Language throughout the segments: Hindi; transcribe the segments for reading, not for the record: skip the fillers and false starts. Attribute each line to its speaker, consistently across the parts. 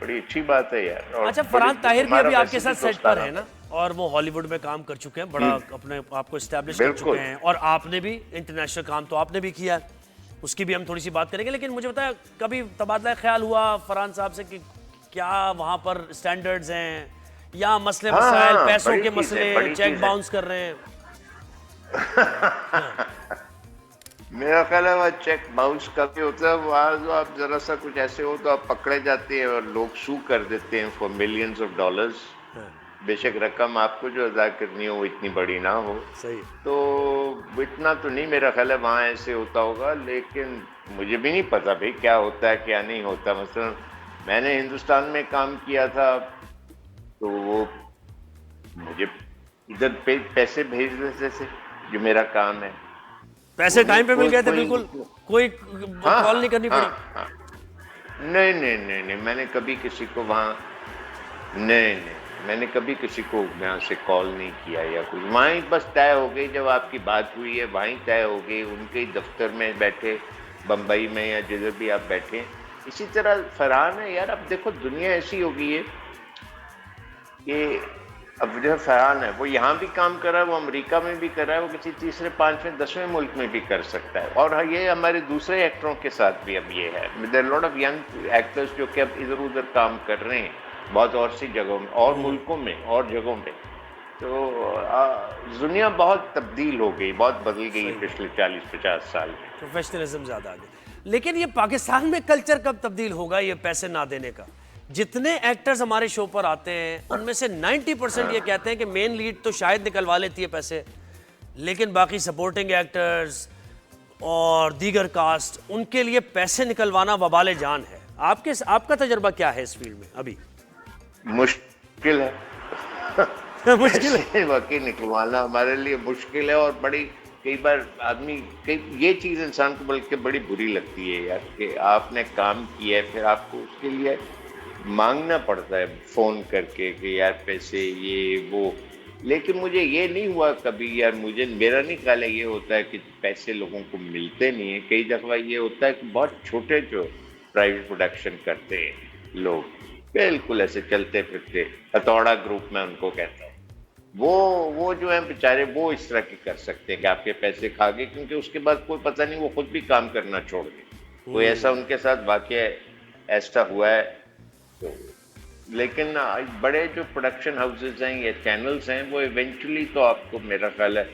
Speaker 1: बड़ी अच्छी बात है यार। और
Speaker 2: अच्छा, फरहान ताहिर भी
Speaker 1: हमारा
Speaker 2: अभी आपके
Speaker 1: वैसे भी
Speaker 2: साथ सेट पर
Speaker 1: दोस्ताना
Speaker 2: है ना, और वो हॉलीवुड में काम कर चुके हैं, बड़ा अपने आप को इस्टेब्लिश कर चुके
Speaker 1: बिल्कुल।
Speaker 2: हैं, और आपने भी इंटरनेशनल काम तो आपने भी किया है, उसकी भी हम थोड़ी सी बात करेंगे। लेकिन मुझे बताया, कभी तबादला ख्याल हुआ फरहान साहब से कि क्या वहाँ पर स्टैंडर्ड्स हैं, या मसले
Speaker 1: हाँ
Speaker 2: मसाइल,
Speaker 1: हाँ,
Speaker 2: पैसों
Speaker 1: बड़ी
Speaker 2: के
Speaker 1: चीज है,
Speaker 2: मसले,
Speaker 1: बड़ी
Speaker 2: चेक
Speaker 1: चीज है।
Speaker 2: बाउंस कर रहे हैं? हाँ।
Speaker 1: मेरा ख्याल है वह चेक बाउंस का भी होता है वहाँ, जो आप जरा सा कुछ ऐसे हो तो आप पकड़े जाते हैं और लोग सू कर देते हैं फॉर मिलियंस ऑफ डॉलर्स।
Speaker 2: हाँ,
Speaker 1: बेशक रकम आपको जो अदा करनी हो वो इतनी बड़ी ना हो,
Speaker 2: सही।
Speaker 1: तो इतना तो नहीं मेरा ख्याल है वहाँ ऐसे होता होगा। लेकिन मुझे भी नहीं पता भाई क्या होता है क्या नहीं होता। मसलन मैंने हिंदुस्तान में काम किया था, तो वो मुझे इधर पैसे भेज देते थे, जो मेरा काम है। वो
Speaker 2: पैसे
Speaker 1: नहीं
Speaker 2: टाइम पे मिल
Speaker 1: कोई
Speaker 2: गए थे
Speaker 1: कोई
Speaker 2: बिल्कुल, कोई
Speaker 1: हाँ
Speaker 2: कॉल नहीं करनी
Speaker 1: हाँ
Speaker 2: पड़ी?
Speaker 1: हाँ। नहीं नहीं नहीं नहीं, मैंने कभी किसी को वहाँ, नहीं नहीं, मैंने कभी किसी को यहाँ से कॉल नहीं किया या कुछ। वहाँ ही बस तय हो गई, जब आपकी बात हुई है वहीं तय हो गई, उनके ही दफ्तर में बैठे, बम्बई में या जिधर भी आप बैठे। इसी तरह फरहान है यार। अब देखो दुनिया ऐसी हो गई है कि अब जो फरहान है वो यहाँ भी काम कर रहा है, वो अमेरिका में भी कर रहा है, वो किसी तीसरे पांचवें दसवें मुल्क में भी कर सकता है। और ये हमारे दूसरे एक्टरों के साथ भी अब ये है, there lot of young actors जो कि अब इधर उधर काम कर रहे हैं बहुत और सी जगहों में और मुल्कों में और जगहों में। तो दुनिया बहुत तब्दील हो गई, बहुत बदल गई
Speaker 2: सही।
Speaker 1: पिछले 40-50 साल में।
Speaker 2: प्रोफेशनलिज्म ज्यादा आ गया। लेकिन ये पाकिस्तान में कल्चर कब तब्दील होगा, ये पैसे ना देने का? जितने एक्टर्स हमारे शो पर आते हैं उनमें से 90% ये कहते हैं कि मेन लीड तो शायद निकलवा लेती है पैसे, लेकिन बाकी सपोर्टिंग एक्टर्स और दीगर कास्ट, उनके लिए पैसे निकलवाना वबाले जान है। आपका तजर्बा क्या है इस फील्ड में अभी?
Speaker 1: मुश्किल है।
Speaker 2: मुश्किल है।
Speaker 1: पैसे वाकई निकलवाना हमारे लिए मुश्किल है। और बड़ी कई बार आदमी, कई ये चीज़ इंसान को बल्कि बड़ी बुरी लगती है यार, कि आपने काम किया है फिर आपको उसके लिए मांगना पड़ता है फ़ोन करके कि यार पैसे ये वो। लेकिन मुझे ये नहीं हुआ कभी यार, मुझे मेरा नहीं ख्याल है ये होता है कि पैसे लोगों को मिलते नहीं है। कई दफ़ा ये होता है कि बहुत छोटे जो प्राइवेट प्रोडक्शन करते हैं लोग, बिल्कुल ऐसे चलते फिरते, हथौड़ा ग्रुप में उनको कहता हूँ, वो जो है बेचारे वो इस तरह के कर सकते हैं कि आपके पैसे खा गए, क्योंकि उसके बाद कोई पता नहीं वो खुद भी काम करना छोड़ गए। कोई ऐसा उनके साथ वाकया ऐसा हुआ है। तो लेकिन बड़े जो प्रोडक्शन हाउसेज हैं या चैनल्स हैं वो इवेंचुअली तो आपको मेरा ख्याल है,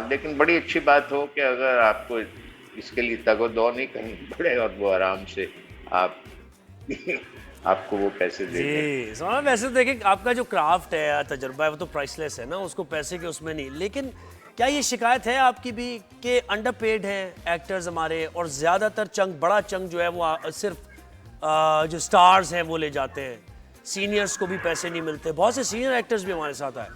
Speaker 1: लेकिन बड़ी अच्छी बात हो कि अगर आपको इसके लिए तगो-दो नहीं करनी पड़े और वो आराम से आप आपको वो पैसे दे दें।
Speaker 2: जी सवाल, वैसे तो देखिए आपका जो क्राफ्ट है, तजुर्बा है, वो तो प्राइसलेस है ना, उसको पैसे के उसमें नहीं। लेकिन क्या ये शिकायत है आपकी भी कि अंडरपेड हैं एक्टर्स हमारे, और ज़्यादातर चंक, बड़ा चंक जो है वो सिर्फ जो स्टार्स हैं वो ले जाते हैं, सीनियर्स को भी पैसे नहीं मिलते? बहुत से सीनियर एक्टर्स भी हमारे साथ आए,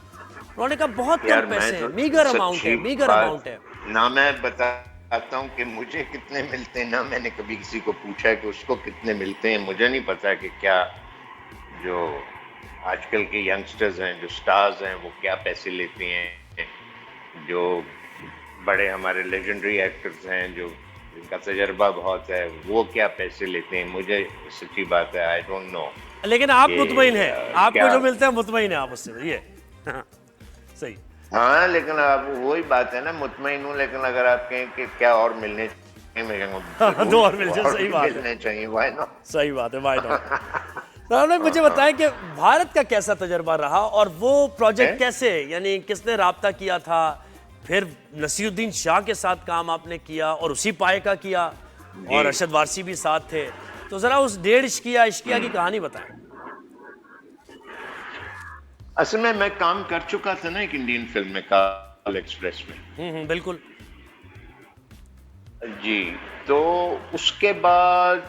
Speaker 2: उन्होंने कहा बहुत
Speaker 1: यार
Speaker 2: कम
Speaker 1: मैं
Speaker 2: पैसे हैं,
Speaker 1: तो
Speaker 2: मीगर अमाउंट है,
Speaker 1: सच्ची
Speaker 2: मीगर
Speaker 1: बात
Speaker 2: अमाउंट है।
Speaker 1: ना, मैं बताता हूँ कि मुझे कितने मिलते हैं, ना मैंने कभी किसी को पूछा है कि उसको कितने मिलते हैं। मुझे नहीं पता कि क्या जो आजकल के यंगस्टर्स हैं, जो स्टार्स हैं, वो क्या पैसे लेते हैं। जो बड़े हमारे लेजेंडरी एक्टर्स हैं जो जिनका तजर्बा बहुत है, वो क्या पैसे लेते हैं, मुझे सच्ची बात है आई डोंट नो।
Speaker 2: लेकिन आप
Speaker 1: कि
Speaker 2: मुतमईन हैं, आपको
Speaker 1: क्या,
Speaker 2: जो मिलता है मुतमईन है आप उससे, ये सही।
Speaker 1: हाँ लेकिन अब वही बात है ना, मुतमईन हूँ, लेकिन अगर आप कहें कि क्या और मिलने चाहिए, मैं कहूँगा
Speaker 2: दो और मिल जाए,
Speaker 1: और
Speaker 2: सही
Speaker 1: भी
Speaker 2: बात है,
Speaker 1: मिलने चाहिए, व्हाई नॉट।
Speaker 2: सही बात है, वाई नॉट। तो आपने मुझे बताया कि भारत का कैसा तजर्बा रहा, और वो प्रोजेक्ट कैसे, यानी किसने राब्ता किया था, फिर नसीरुद्दीन शाह के साथ काम आपने किया और उसी पाए का किया, और अरशद वारसी भी साथ थे, तो जरा उस 1.5 इश्किया की कहानी बताएं।
Speaker 1: असल में मैं काम कर चुका था ना एक इंडियन फिल्म में, काल एक्सप्रेस में।
Speaker 2: बिल्कुल।
Speaker 1: जी, तो उसके बाद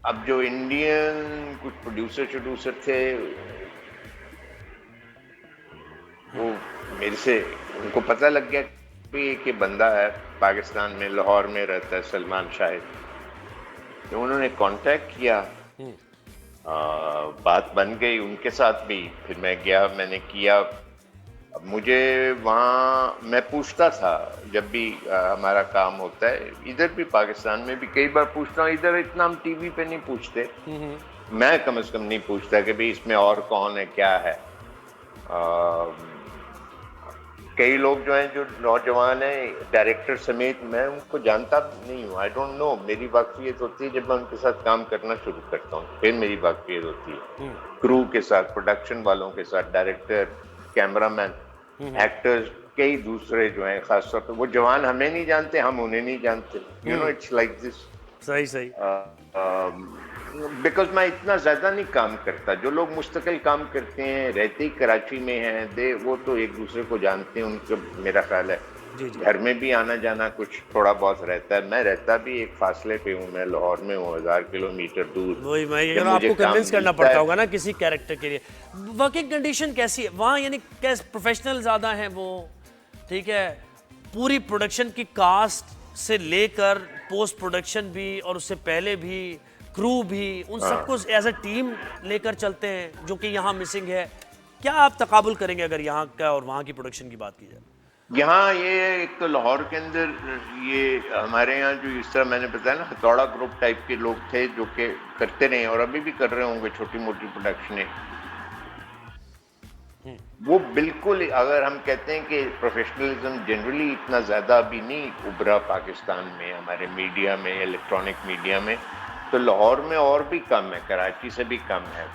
Speaker 1: अब जो इंडियन कुछ प्रोड्यूसर थे, वो मेरे से, उनको पता लग गया कि एक बंदा है पाकिस्तान में, लाहौर में रहता है, सलमान शाहिद। तो उन्होंने कांटेक्ट किया, बात बन गई उनके साथ भी। फिर मैं गया, मैंने किया अब मुझे वहाँ मैं पूछता था जब भी हमारा काम होता है, इधर भी पाकिस्तान में भी कई बार पूछता हूँ, इधर इतना हम टीवी पे नहीं पूछते, मैं कम से कम नहीं पूछता कि भाई इसमें और कौन है क्या है। कई लोग जो हैं, जो नौजवान हैं, डायरेक्टर समेत, मैं उनको जानता नहीं हूँ, आई डोंट नो। मेरी वाकफियत होती है जब मैं उनके साथ काम करना शुरू करता हूँ, फिर मेरी वाकफियत होती है क्रू के साथ, प्रोडक्शन वालों के साथ, डायरेक्टर, कैमरामैन, एक्टर्स, कई दूसरे जो हैं, खासतौर पर वो जवान हमें नहीं जानते, हम उन्हें नहीं जानते, you know, it's like this.
Speaker 2: सही सही।
Speaker 1: बिकॉज मैं इतना ज्यादा नहीं काम करता। जो लोग मुस्तकिल काम करते हैं, रहते ही कराची में हैं, दे वो तो एक दूसरे को जानते हैं, उनका मेरा ख्याल है
Speaker 2: जी जी।
Speaker 1: घर में भी आना जाना कुछ थोड़ा बहुत रहता है। मैं रहता भी एक फासले पे हूँ, मैं लाहौर में हूँ, 1000 किलोमीटर दूर।
Speaker 2: वही मैं ये
Speaker 1: जब
Speaker 2: कह रहा हूं,
Speaker 1: मुझे
Speaker 2: आपको
Speaker 1: काम
Speaker 2: कन्विंस करना
Speaker 1: मिलता
Speaker 2: पड़ता
Speaker 1: है,
Speaker 2: होगा ना किसी कैरेक्टर के लिए। वर्किंग कंडीशन कैसी है वहाँ, यानी कैसे प्रोफेशनल ज़्यादा हैं वो, ठीक है, पूरी प्रोडक्शन की कास्ट से लेकर पोस्ट प्रोडक्शन भी और उससे पहले भी क्रू भी, उन सबको एज अ टीम लेकर चलते हैं, जो कि यहाँ मिसिंग है। क्या आप तकाबुल करेंगे अगर यहाँ का और वहाँ की प्रोडक्शन की बात की जाए?
Speaker 1: यहाँ ये एक तो लाहौर के अंदर ये हमारे यहाँ जो इस तरह मैंने बताया ना, हथौड़ा ग्रुप टाइप के लोग थे जो कि करते रहे और अभी भी कर रहे होंगे छोटी मोटी प्रोडक्शनें। वो बिल्कुल, अगर हम कहते हैं कि प्रोफेशनलिज्म जनरली इतना ज़्यादा अभी नहीं उभरा पाकिस्तान में, हमारे मीडिया में, इलेक्ट्रॉनिक मीडिया में, तो लाहौर में और भी कम है, कराची से भी कम है।